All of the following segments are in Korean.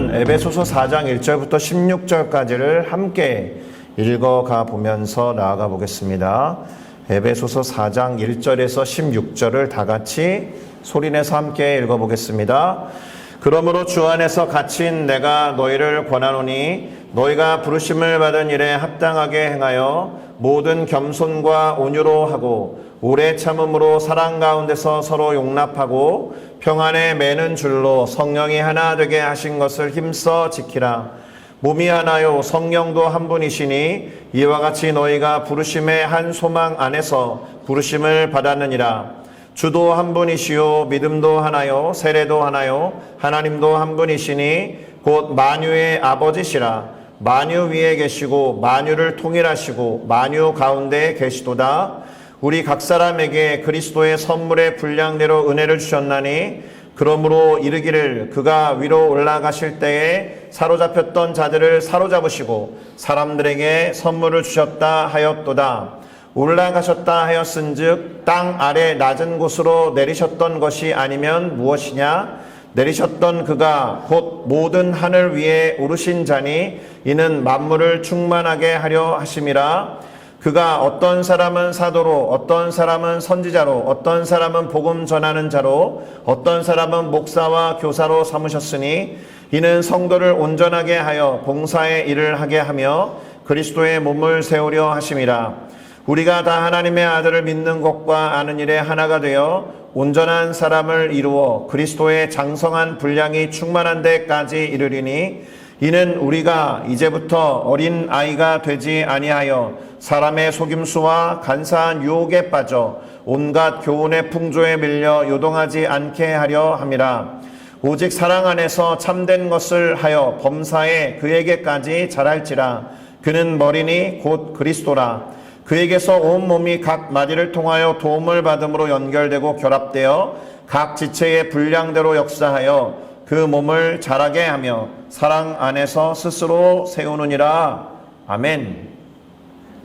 오늘은 에베소서 4장 1절부터 16절까지를 함께 읽어가 보면서 나아가 보겠습니다. 에베소서 4장 1절에서 16절을 다 같이 소리내서 함께 읽어보겠습니다. 그러므로 주 안에서 갇힌 내가 너희를 권하노니 너희가 부르심을 받은 일에 합당하게 행하여 모든 겸손과 온유로 하고 오래 참음으로 사랑 가운데서 서로 용납하고 평안에 매는 줄로 성령이 하나 되게 하신 것을 힘써 지키라. 몸이 하나요 성령도 한 분이시니 이와 같이 너희가 부르심의 한 소망 안에서 부르심을 받았느니라. 주도 한 분이시요 믿음도 하나요 세례도 하나요 하나님도 한 분이시니 곧 만유의 아버지시라. 만유 위에 계시고 만유를 통일하시고 만유 가운데에 계시도다. 우리 각 사람에게 그리스도의 선물의 분량대로 은혜를 주셨나니 그러므로 이르기를 그가 위로 올라가실 때에 사로잡혔던 자들을 사로잡으시고 사람들에게 선물을 주셨다 하였도다. 올라가셨다 하였은즉 땅 아래 낮은 곳으로 내리셨던 것이 아니면 무엇이냐? 내리셨던 그가 곧 모든 하늘 위에 오르신 자니 이는 만물을 충만하게 하려 하심이라. 그가 어떤 사람은 사도로 어떤 사람은 선지자로 어떤 사람은 복음 전하는 자로 어떤 사람은 목사와 교사로 삼으셨으니 이는 성도를 온전하게 하여 봉사의 일을 하게 하며 그리스도의 몸을 세우려 하심이라. 우리가 다 하나님의 아들을 믿는 것과 아는 일에 하나가 되어 온전한 사람을 이루어 그리스도의 장성한 분량이 충만한 데까지 이르리니 이는 우리가 이제부터 어린 아이가 되지 아니하여 사람의 속임수와 간사한 유혹에 빠져 온갖 교훈의 풍조에 밀려 요동하지 않게 하려 함이라. 오직 사랑 안에서 참된 것을 하여 범사에 그에게까지 자랄지라. 그는 머리니 곧 그리스도라. 그에게서 온 몸이 각 마디를 통하여 도움을 받음으로 연결되고 결합되어 각 지체의 분량대로 역사하여 그 몸을 자라게 하며 사랑 안에서 스스로 세우느니라. 아멘.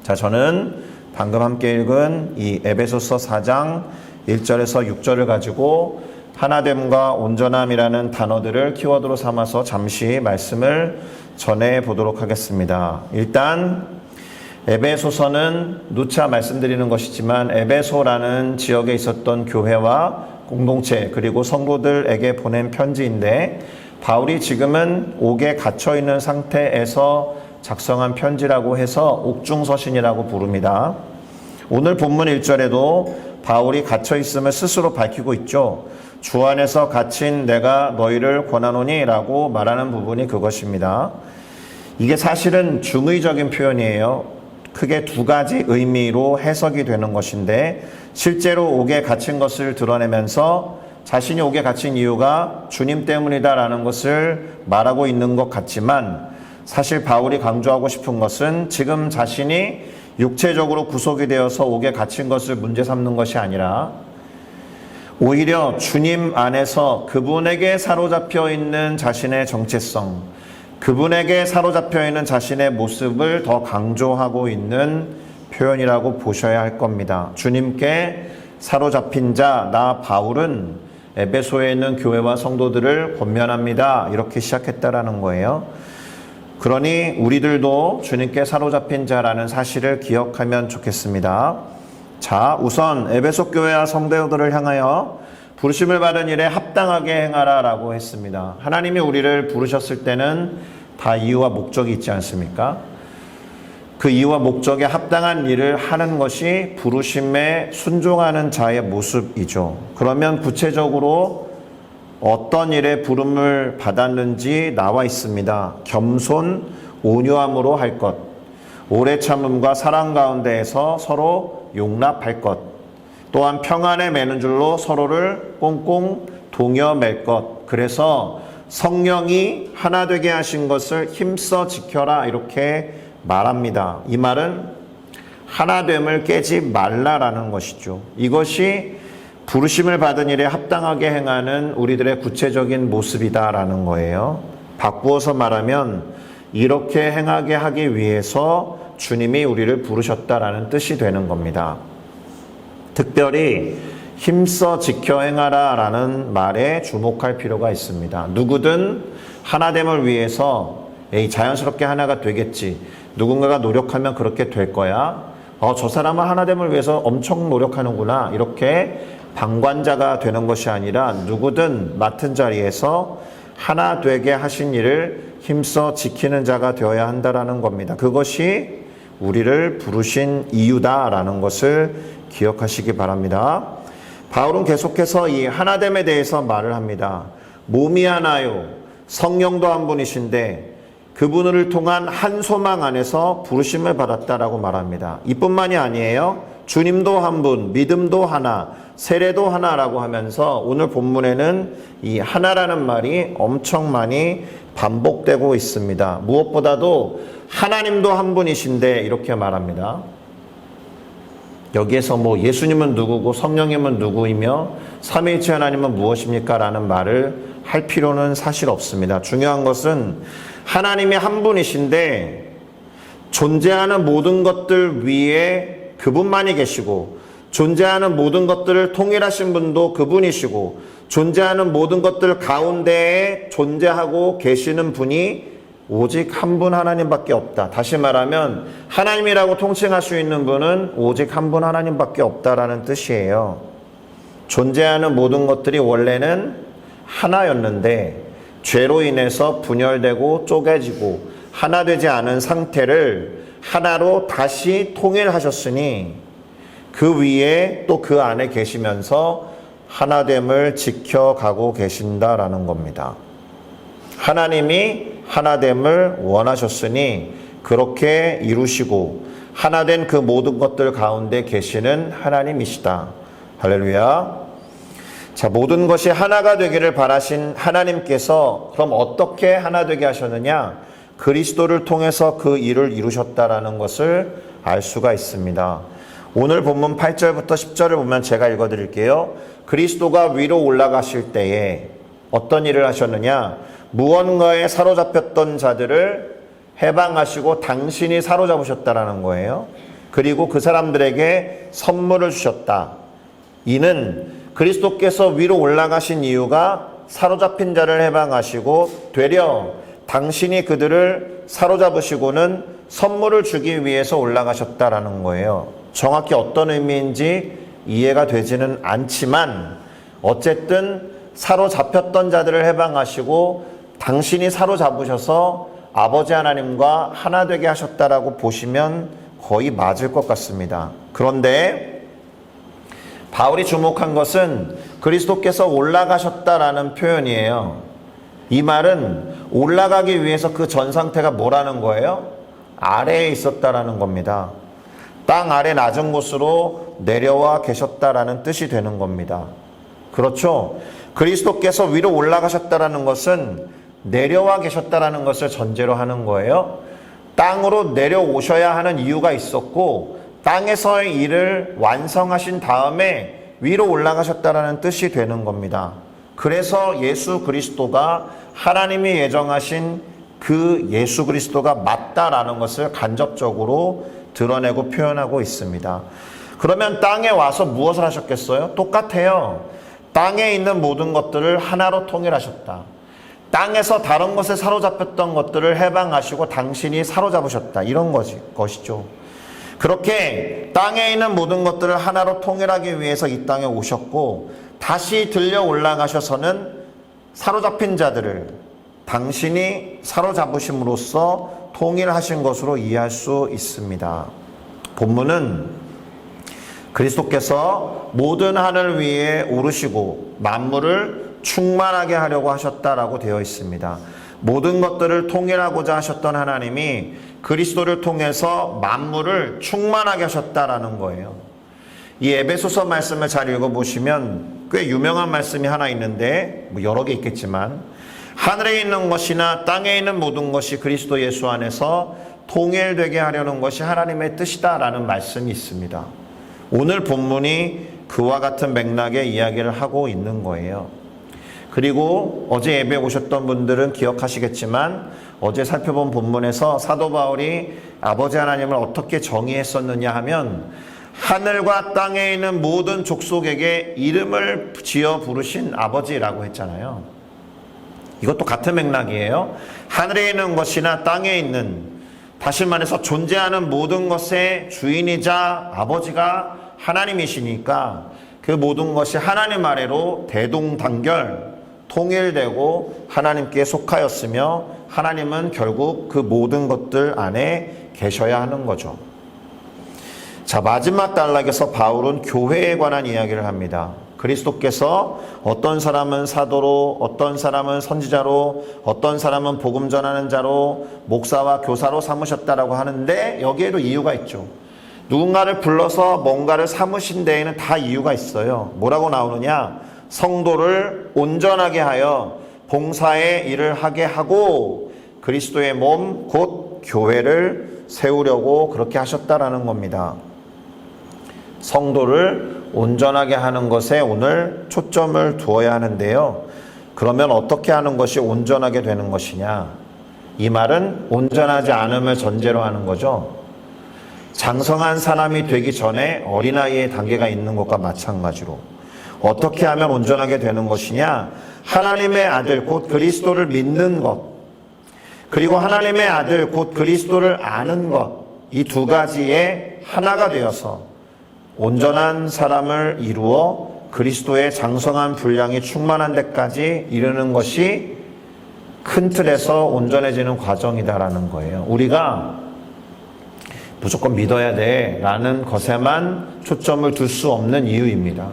자, 저는 방금 함께 읽은 이 에베소서 4장 1절에서 6절을 가지고 하나됨과 온전함이라는 단어들을 키워드로 삼아서 잠시 말씀을 전해 보도록 하겠습니다. 일단 에베소서는 누차 말씀드리는 것이지만 에베소라는 지역에 있었던 교회와 공동체 그리고 성도들에게 보낸 편지인데 바울이 지금은 옥에 갇혀있는 상태에서 작성한 편지라고 해서 옥중서신이라고 부릅니다. 오늘 본문 1절에도 바울이 갇혀있음을 스스로 밝히고 있죠. 주 안에서 갇힌 내가 너희를 권하노니 라고 말하는 부분이 그것입니다. 이게 사실은 중의적인 표현이에요. 크게 두 가지 의미로 해석이 되는 것인데 실제로 옥에 갇힌 것을 드러내면서 자신이 옥에 갇힌 이유가 주님 때문이다라는 것을 말하고 있는 것 같지만 사실 바울이 강조하고 싶은 것은 지금 자신이 육체적으로 구속이 되어서 옥에 갇힌 것을 문제 삼는 것이 아니라 오히려 주님 안에서 그분에게 사로잡혀 있는 자신의 정체성, 그분에게 사로잡혀 있는 자신의 모습을 더 강조하고 있는 표현이라고 보셔야 할 겁니다. 주님께 사로잡힌 자, 나 바울은 에베소에 있는 교회와 성도들을 권면합니다. 이렇게 시작했다라는 거예요. 그러니 우리들도 주님께 사로잡힌 자라는 사실을 기억하면 좋겠습니다. 자, 우선 에베소 교회와 성도들을 향하여 부르심을 받은 일에 합당하게 행하라 라고 했습니다. 하나님이 우리를 부르셨을 때는 다 이유와 목적이 있지 않습니까? 그 이유와 목적에 합당한 일을 하는 것이 부르심에 순종하는 자의 모습이죠. 그러면 구체적으로 어떤 일에 부름을 받았는지 나와 있습니다. 겸손, 온유함으로 할 것, 오래 참음과 사랑 가운데에서 서로 용납할 것, 또한 평안에 매는 줄로 서로를 꽁꽁 동여 맬 것. 그래서 성령이 하나 되게 하신 것을 힘써 지켜라 이렇게 말합니다. 이 말은 하나됨을 깨지 말라라는 것이죠. 이것이 부르심을 받은 일에 합당하게 행하는 우리들의 구체적인 모습이다라는 거예요. 바꾸어서 말하면 이렇게 행하게 하기 위해서 주님이 우리를 부르셨다라는 뜻이 되는 겁니다. 특별히 힘써 지켜 행하라 라는 말에 주목할 필요가 있습니다. 누구든 하나됨을 위해서 에이, 자연스럽게 하나가 되겠지. 누군가가 노력하면 그렇게 될 거야. 저 사람은 하나됨을 위해서 엄청 노력하는구나. 이렇게 방관자가 되는 것이 아니라 누구든 맡은 자리에서 하나 되게 하신 일을 힘써 지키는 자가 되어야 한다라는 겁니다. 그것이 우리를 부르신 이유다라는 것을 기억하시기 바랍니다. 바울은 계속해서 이 하나됨에 대해서 말을 합니다. 몸이 하나요. 성령도 한 분이신데 그분을 통한 한 소망 안에서 부르심을 받았다라고 말합니다. 이뿐만이 아니에요. 주님도 한 분, 믿음도 하나, 세례도 하나라고 하면서 오늘 본문에는 이 하나라는 말이 엄청 많이 반복되고 있습니다. 무엇보다도 하나님도 한 분이신데 이렇게 말합니다. 여기에서 뭐 예수님은 누구고 성령님은 누구이며 삼위일체 하나님은 무엇입니까? 라는 말을 할 필요는 사실 없습니다. 중요한 것은 하나님이 한 분이신데 존재하는 모든 것들 위에 그분만이 계시고 존재하는 모든 것들을 통일하신 분도 그분이시고 존재하는 모든 것들 가운데에 존재하고 계시는 분이 오직 한 분 하나님밖에 없다. 다시 말하면 하나님이라고 통칭할 수 있는 분은 오직 한 분 하나님밖에 없다라는 뜻이에요. 존재하는 모든 것들이 원래는 하나였는데 죄로 인해서 분열되고 쪼개지고 하나 되지 않은 상태를 하나로 다시 통일하셨으니 그 위에 또 그 안에 계시면서 하나됨을 지켜가고 계신다라는 겁니다. 하나님이 하나됨을 원하셨으니 그렇게 이루시고 하나된 그 모든 것들 가운데 계시는 하나님이시다. 할렐루야. 자, 모든 것이 하나가 되기를 바라신 하나님께서 그럼 어떻게 하나 되게 하셨느냐? 그리스도를 통해서 그 일을 이루셨다라는 것을 알 수가 있습니다. 오늘 본문 8절부터 10절을 보면 제가 읽어드릴게요. 그리스도가 위로 올라가실 때에 어떤 일을 하셨느냐? 무언가에 사로잡혔던 자들을 해방하시고 당신이 사로잡으셨다라는 거예요. 그리고 그 사람들에게 선물을 주셨다. 이는 그리스도께서 위로 올라가신 이유가 사로잡힌 자를 해방하시고 되려 당신이 그들을 사로잡으시고는 선물을 주기 위해서 올라가셨다라는 거예요. 정확히 어떤 의미인지 이해가 되지는 않지만 어쨌든 사로잡혔던 자들을 해방하시고 당신이 사로잡으셔서 아버지 하나님과 하나 되게 하셨다라고 보시면 거의 맞을 것 같습니다. 그런데 바울이 주목한 것은 그리스도께서 올라가셨다라는 표현이에요. 이 말은 올라가기 위해서 그 전 상태가 뭐라는 거예요? 아래에 있었다라는 겁니다. 땅 아래 낮은 곳으로 내려와 계셨다라는 뜻이 되는 겁니다. 그렇죠? 그리스도께서 위로 올라가셨다라는 것은 내려와 계셨다라는 것을 전제로 하는 거예요. 땅으로 내려오셔야 하는 이유가 있었고 땅에서의 일을 완성하신 다음에 위로 올라가셨다라는 뜻이 되는 겁니다. 그래서 예수 그리스도가 하나님이 예정하신 그 예수 그리스도가 맞다라는 것을 간접적으로 드러내고 표현하고 있습니다. 그러면 땅에 와서 무엇을 하셨겠어요? 똑같아요. 땅에 있는 모든 것들을 하나로 통일하셨다. 땅에서 다른 것에 사로잡혔던 것들을 해방하시고 당신이 사로잡으셨다. 이런 것이죠. 그렇게 땅에 있는 모든 것들을 하나로 통일하기 위해서 이 땅에 오셨고 다시 들려 올라가셔서는 사로잡힌 자들을 당신이 사로잡으심으로써 통일하신 것으로 이해할 수 있습니다. 본문은 그리스도께서 모든 하늘 위에 오르시고 만물을 충만하게 하려고 하셨다라고 되어 있습니다. 모든 것들을 통일하고자 하셨던 하나님이 그리스도를 통해서 만물을 충만하게 하셨다라는 거예요. 이 에베소서 말씀을 잘 읽어보시면 꽤 유명한 말씀이 하나 있는데 여러 개 있겠지만 하늘에 있는 것이나 땅에 있는 모든 것이 그리스도 예수 안에서 통일되게 하려는 것이 하나님의 뜻이다라는 말씀이 있습니다. 오늘 본문이 그와 같은 맥락의 이야기를 하고 있는 거예요. 그리고 어제 예배 오셨던 분들은 기억하시겠지만 어제 살펴본 본문에서 사도 바울이 아버지 하나님을 어떻게 정의했었느냐 하면 하늘과 땅에 있는 모든 족속에게 이름을 지어 부르신 아버지라고 했잖아요. 이것도 같은 맥락이에요. 하늘에 있는 것이나 땅에 있는, 다시 말해서 존재하는 모든 것의 주인이자 아버지가 하나님이시니까 그 모든 것이 하나님 아래로 대동단결, 통일되고 하나님께 속하였으며 하나님은 결국 그 모든 것들 안에 계셔야 하는 거죠. 자, 마지막 단락에서 바울은 교회에 관한 이야기를 합니다. 그리스도께서 어떤 사람은 사도로, 어떤 사람은 선지자로, 어떤 사람은 복음 전하는 자로, 목사와 교사로 삼으셨다라고 하는데 여기에도 이유가 있죠. 누군가를 불러서 뭔가를 삼으신 데에는 다 이유가 있어요. 뭐라고 나오느냐? 성도를 온전하게 하여 봉사의 일을 하게 하고 그리스도의 몸 곧 교회를 세우려고 그렇게 하셨다라는 겁니다. 성도를 온전하게 하는 것에 오늘 초점을 두어야 하는데요. 그러면 어떻게 하는 것이 온전하게 되는 것이냐? 이 말은 온전하지 않음을 전제로 하는 거죠. 장성한 사람이 되기 전에 어린아이의 단계가 있는 것과 마찬가지로 어떻게 하면 온전하게 되는 것이냐? 하나님의 아들 곧 그리스도를 믿는 것, 그리고 하나님의 아들 곧 그리스도를 아는 것, 이 두 가지의 하나가 되어서 온전한 사람을 이루어 그리스도의 장성한 분량이 충만한 데까지 이르는 것이 큰 틀에서 온전해지는 과정이다라는 거예요. 우리가 무조건 믿어야 돼 라는 것에만 초점을 둘 수 없는 이유입니다.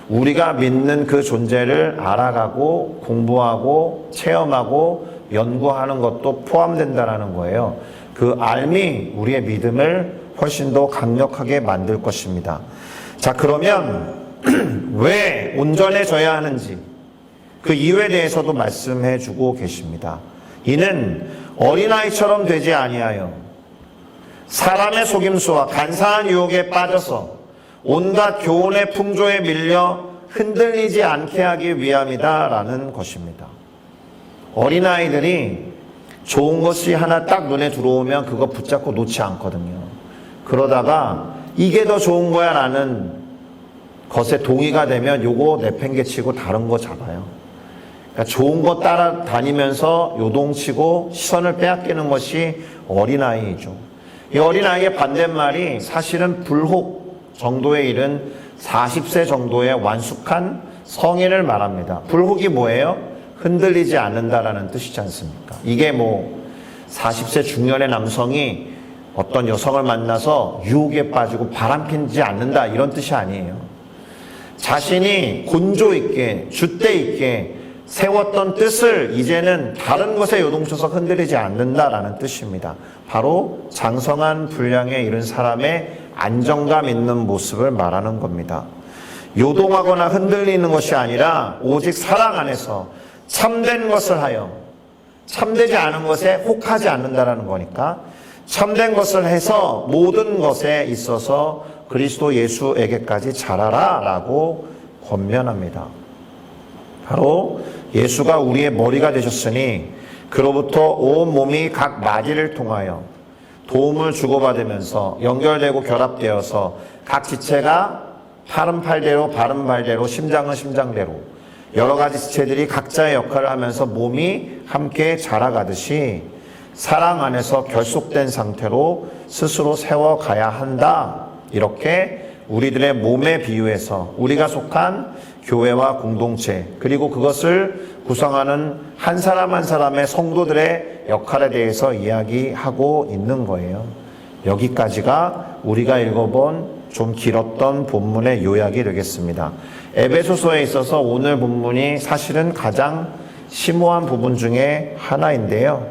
우리가 믿는 그 존재를 알아가고 공부하고 체험하고 연구하는 것도 포함된다라는 거예요. 그 알미 우리의 믿음을 훨씬 더 강력하게 만들 것입니다. 자, 그러면 왜 온전해져야 하는지 그 이유에 대해서도 말씀해 주고 계십니다. 이는 어린아이처럼 되지 아니하여 사람의 속임수와 간사한 유혹에 빠져서 온갖 교훈의 풍조에 밀려 흔들리지 않게 하기 위함이다라는 것입니다. 어린아이들이 좋은 것이 하나 딱 눈에 들어오면 그거 붙잡고 놓지 않거든요. 그러다가 이게 더 좋은 거야 라는 것에 동의가 되면 요거 내팽개치고 다른 거 잡아요. 그러니까 좋은 거 따라다니면서 요동치고 시선을 빼앗기는 것이 어린아이이죠. 이 어린아이의 반대말이 사실은 불혹 정도에 이른 40세 정도의 완숙한 성인을 말합니다. 불혹이 뭐예요? 흔들리지 않는다라는 뜻이지 않습니까? 이게 뭐 40세 중년의 남성이 어떤 여성을 만나서 유혹에 빠지고 바람피지 않는다 이런 뜻이 아니에요. 자신이 곤조 있게 줏대 있게 세웠던 뜻을 이제는 다른 것에 요동쳐서 흔들리지 않는다라는 뜻입니다. 바로 장성한 분량에 이른 사람의 안정감 있는 모습을 말하는 겁니다. 요동하거나 흔들리는 것이 아니라 오직 사랑 안에서 참된 것을 하여 참되지 않은 것에 혹하지 않는다라는 거니까 참된 것을 해서 모든 것에 있어서 그리스도 예수에게까지 자라라 라고 권면합니다. 바로 예수가 우리의 머리가 되셨으니 그로부터 온 몸이 각 마디를 통하여 도움을 주고받으면서 연결되고 결합되어서 각 지체가 팔은 팔대로 발은 발대로 심장은 심장대로 여러 가지 지체들이 각자의 역할을 하면서 몸이 함께 자라가듯이 사랑 안에서 결속된 상태로 스스로 세워가야 한다. 이렇게 우리들의 몸에 비유해서 우리가 속한 교회와 공동체 그리고 그것을 구성하는 한 사람 한 사람의 성도들의 역할에 대해서 이야기하고 있는 거예요. 여기까지가 우리가 읽어본 좀 길었던 본문의 요약이 되겠습니다. 에베소서에 있어서 오늘 본문이 사실은 가장 심오한 부분 중에 하나인데요.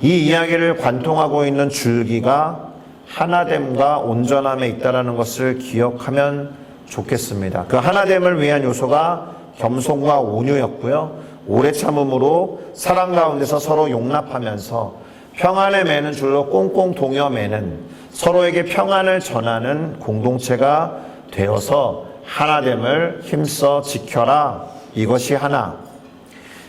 이 이야기를 관통하고 있는 줄기가 하나됨과 온전함에 있다는 것을 기억하면 좋겠습니다. 그 하나됨을 위한 요소가 겸손과 온유였고요. 오래 참음으로 사랑 가운데서 서로 용납하면서 평안에 매는 줄로 꽁꽁 동여 매는 서로에게 평안을 전하는 공동체가 되어서 하나됨을 힘써 지켜라. 이것이 하나.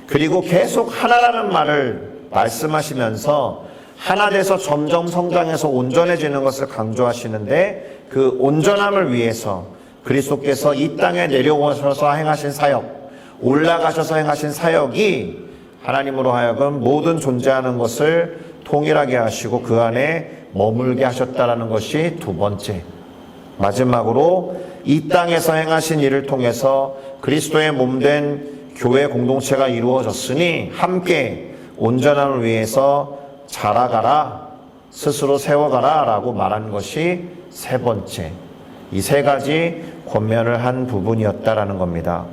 그리고 계속 하나라는 말을 말씀하시면서 하나 돼서 점점 성장해서 온전해지는 것을 강조하시는데 그 온전함을 위해서 그리스도께서 이 땅에 내려오셔서 행하신 사역, 올라가셔서 행하신 사역이 하나님으로 하여금 모든 존재하는 것을 통일하게 하시고 그 안에 머물게 하셨다라는 것이 두 번째. 마지막으로 이 땅에서 행하신 일을 통해서 그리스도의 몸된 교회 공동체가 이루어졌으니 함께 온전함을 위해서 자라가라, 스스로 세워가라 라고 말한 것이 세 번째. 이 세 가지 권면을 한 부분이었다라는 겁니다.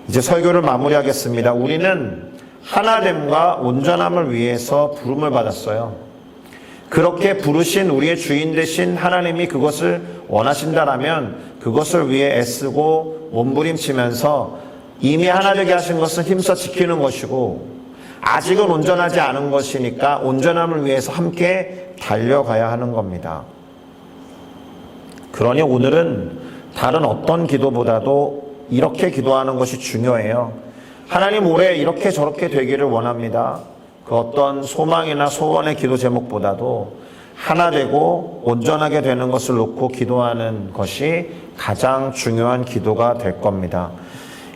이제 설교를 마무리하겠습니다. 우리는 하나됨과 온전함을 위해서 부름을 받았어요. 그렇게 부르신 우리의 주인 되신 하나님이 그것을 원하신다라면 그것을 위해 애쓰고 몸부림치면서 이미 하나 되게 하신 것을 힘써 지키는 것이고 아직은 온전하지 않은 것이니까 온전함을 위해서 함께 달려가야 하는 겁니다. 그러니 오늘은 다른 어떤 기도보다도 이렇게 기도하는 것이 중요해요. 하나님 올해 이렇게 저렇게 되기를 원합니다. 그 어떤 소망이나 소원의 기도 제목보다도 하나 되고 온전하게 되는 것을 놓고 기도하는 것이 가장 중요한 기도가 될 겁니다.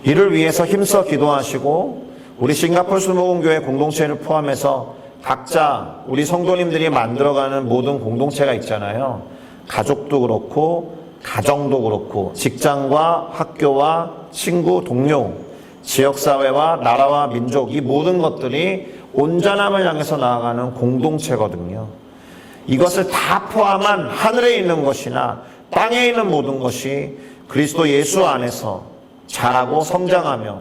이를 위해서 힘써 기도하시고 우리 싱가포르 수목원교회 공동체를 포함해서 각자 우리 성도님들이 만들어가는 모든 공동체가 있잖아요. 가족도 그렇고 가정도 그렇고 직장과 학교와 친구, 동료, 지역사회와 나라와 민족 이 모든 것들이 온전함을 향해서 나아가는 공동체거든요. 이것을 다 포함한 하늘에 있는 것이나 땅에 있는 모든 것이 그리스도 예수 안에서 자라고 성장하며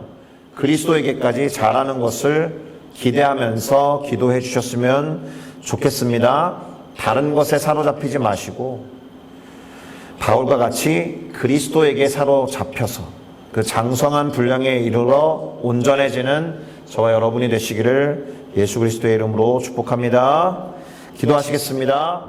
그리스도에게까지 자라는 것을 기대하면서 기도해 주셨으면 좋겠습니다. 다른 것에 사로잡히지 마시고 바울과 같이 그리스도에게 사로잡혀서 그 장성한 분량에 이르러 온전해지는 저와 여러분이 되시기를 예수 그리스도의 이름으로 축복합니다. 기도하시겠습니다.